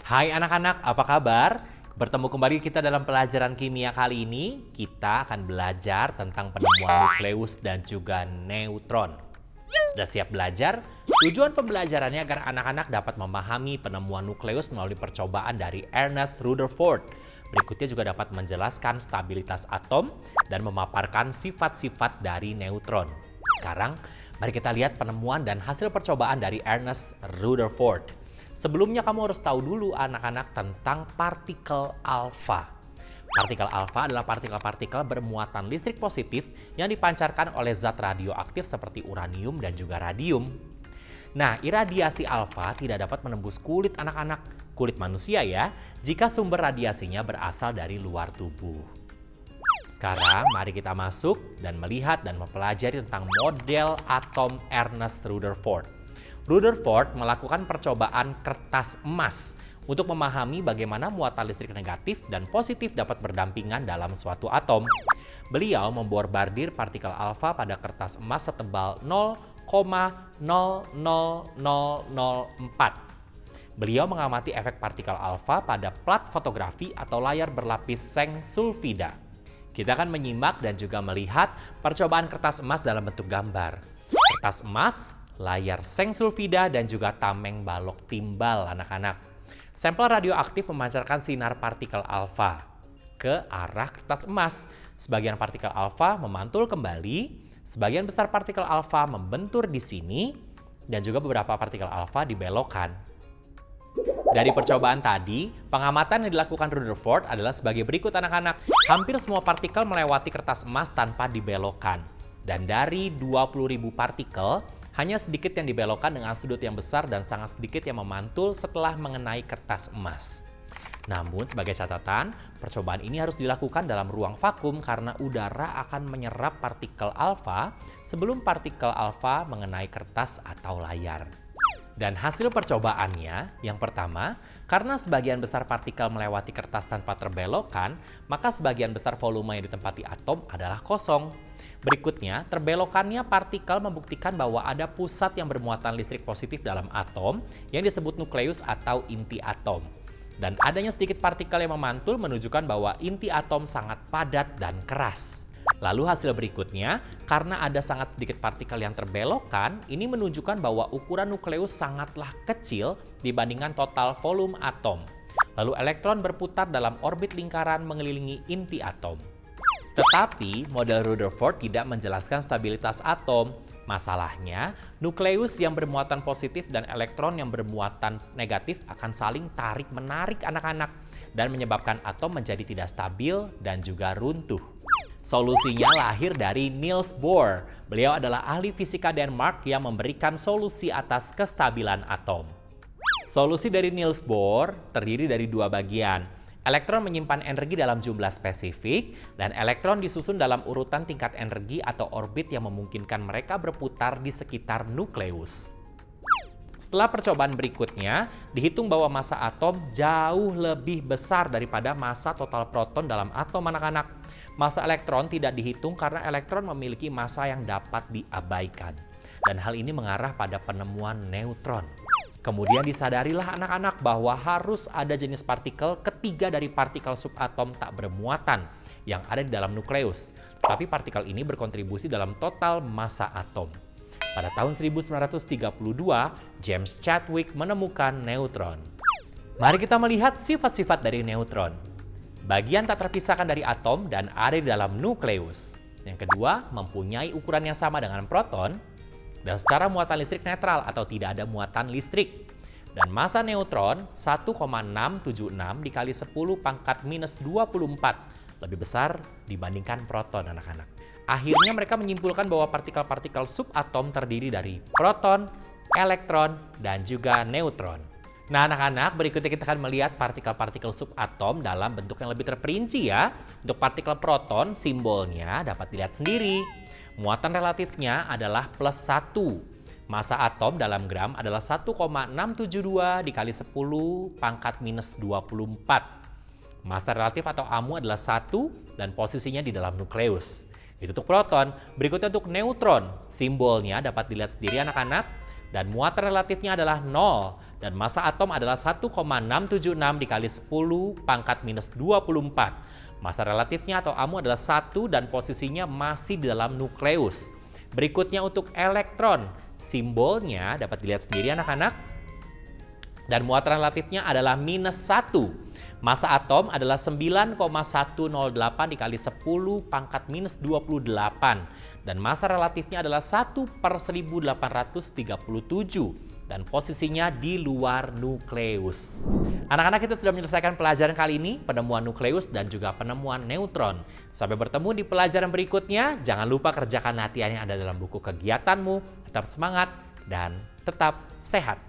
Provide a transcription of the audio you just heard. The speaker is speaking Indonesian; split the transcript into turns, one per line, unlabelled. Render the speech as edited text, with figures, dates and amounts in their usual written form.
Hai anak-anak, apa kabar? Bertemu kembali kita dalam pelajaran kimia kali ini. Kita akan belajar tentang penemuan nukleus dan juga neutron. Sudah siap belajar? Tujuan pembelajarannya agar anak-anak dapat memahami penemuan nukleus melalui percobaan dari Ernest Rutherford. Berikutnya juga dapat menjelaskan stabilitas atom dan memaparkan sifat-sifat dari neutron. Sekarang, mari kita lihat penemuan dan hasil percobaan dari Ernest Rutherford. Sebelumnya kamu harus tahu dulu anak-anak tentang partikel alfa. Partikel alfa adalah partikel-partikel bermuatan listrik positif yang dipancarkan oleh zat radioaktif seperti uranium dan juga radium. Nah, iradiasi alfa tidak dapat menembus kulit anak-anak, kulit manusia ya, jika sumber radiasinya berasal dari luar tubuh. Sekarang mari kita masuk dan melihat dan mempelajari tentang model atom Ernest Rutherford. Rutherford melakukan percobaan kertas emas untuk memahami bagaimana muatan listrik negatif dan positif dapat berdampingan dalam suatu atom. Beliau membombardir partikel alfa pada kertas emas setebal 0,00004. Beliau mengamati efek partikel alfa pada plat fotografi atau layar berlapis seng sulfida. Kita akan menyimak dan juga melihat percobaan kertas emas dalam bentuk gambar. Kertas emas, layar seng sulfida, dan juga tameng balok timbal anak-anak. Sampel radioaktif memancarkan sinar partikel alfa ke arah kertas emas. Sebagian partikel alfa memantul kembali, sebagian besar partikel alfa membentur di sini, dan juga beberapa partikel alfa dibelokkan. Dari percobaan tadi, pengamatan yang dilakukan Rutherford adalah sebagai berikut anak-anak. Hampir semua partikel melewati kertas emas tanpa dibelokkan. Dan dari 20.000 partikel, hanya sedikit yang dibelokkan dengan sudut yang besar dan sangat sedikit yang memantul setelah mengenai kertas emas. Namun sebagai catatan, percobaan ini harus dilakukan dalam ruang vakum karena udara akan menyerap partikel alfa sebelum partikel alfa mengenai kertas atau layar. Dan hasil percobaannya, yang pertama, karena sebagian besar partikel melewati kertas tanpa terbelokkan, maka sebagian besar volume yang ditempati atom adalah kosong. Berikutnya, terbelokannya partikel membuktikan bahwa ada pusat yang bermuatan listrik positif dalam atom yang disebut nukleus atau inti atom. Dan adanya sedikit partikel yang memantul menunjukkan bahwa inti atom sangat padat dan keras. Lalu hasil berikutnya, karena ada sangat sedikit partikel yang terbelokkan, ini menunjukkan bahwa ukuran nukleus sangatlah kecil dibandingkan total volume atom. Lalu elektron berputar dalam orbit lingkaran mengelilingi inti atom. Tetapi, model Rutherford tidak menjelaskan stabilitas atom. Masalahnya, nukleus yang bermuatan positif dan elektron yang bermuatan negatif akan saling tarik-menarik anak-anak dan menyebabkan atom menjadi tidak stabil dan juga runtuh. Solusinya lahir dari Niels Bohr. Beliau adalah ahli fisika Denmark yang memberikan solusi atas kestabilan atom. Solusi dari Niels Bohr terdiri dari dua bagian. Elektron menyimpan energi dalam jumlah spesifik, dan elektron disusun dalam urutan tingkat energi atau orbit yang memungkinkan mereka berputar di sekitar nukleus. Setelah percobaan berikutnya, dihitung bahwa massa atom jauh lebih besar daripada massa total proton dalam atom anak-anak. Massa elektron tidak dihitung karena elektron memiliki massa yang dapat diabaikan. Dan hal ini mengarah pada penemuan neutron. Kemudian disadarilah anak-anak bahwa harus ada jenis partikel ketiga dari partikel subatom tak bermuatan yang ada di dalam nukleus. Tapi partikel ini berkontribusi dalam total massa atom. Pada tahun 1932, James Chadwick menemukan neutron. Mari kita melihat sifat-sifat dari neutron. Bagian tak terpisahkan dari atom dan ada di dalam nukleus. Yang kedua, mempunyai ukuran yang sama dengan proton. Dan secara muatan listrik netral atau tidak ada muatan listrik. Dan massa neutron 1,676 dikali 10 pangkat minus 24. Lebih besar dibandingkan proton anak-anak. Akhirnya mereka menyimpulkan bahwa partikel-partikel subatom terdiri dari proton, elektron, dan juga neutron. Nah anak-anak, berikutnya kita akan melihat partikel-partikel subatom dalam bentuk yang lebih terperinci ya. Untuk partikel proton, simbolnya dapat dilihat sendiri. Muatan relatifnya adalah plus 1. Massa atom dalam gram adalah 1,672 dikali 10 pangkat minus 24. Massa relatif atau AMU adalah 1 dan posisinya di dalam nukleus. Itu untuk proton. Berikutnya untuk neutron. Simbolnya dapat dilihat sendiri anak-anak. dan muatan relatifnya adalah 0, dan massa atom adalah 1,676 dikali 10 pangkat minus 24. Massa relatifnya atau AMU adalah 1 dan posisinya masih di dalam nukleus. Berikutnya untuk elektron, simbolnya dapat dilihat sendiri anak-anak. Dan muatan relatifnya adalah minus 1. Massa atom adalah 9,108 dikali 10 pangkat minus 28. Dan massa relatifnya adalah 1/1837. Dan posisinya di luar nukleus. Anak-anak itu sudah menyelesaikan pelajaran kali ini, penemuan nukleus dan juga penemuan neutron. Sampai bertemu di pelajaran berikutnya. Jangan lupa kerjakan latihan yang ada dalam buku kegiatanmu. Tetap semangat dan tetap sehat.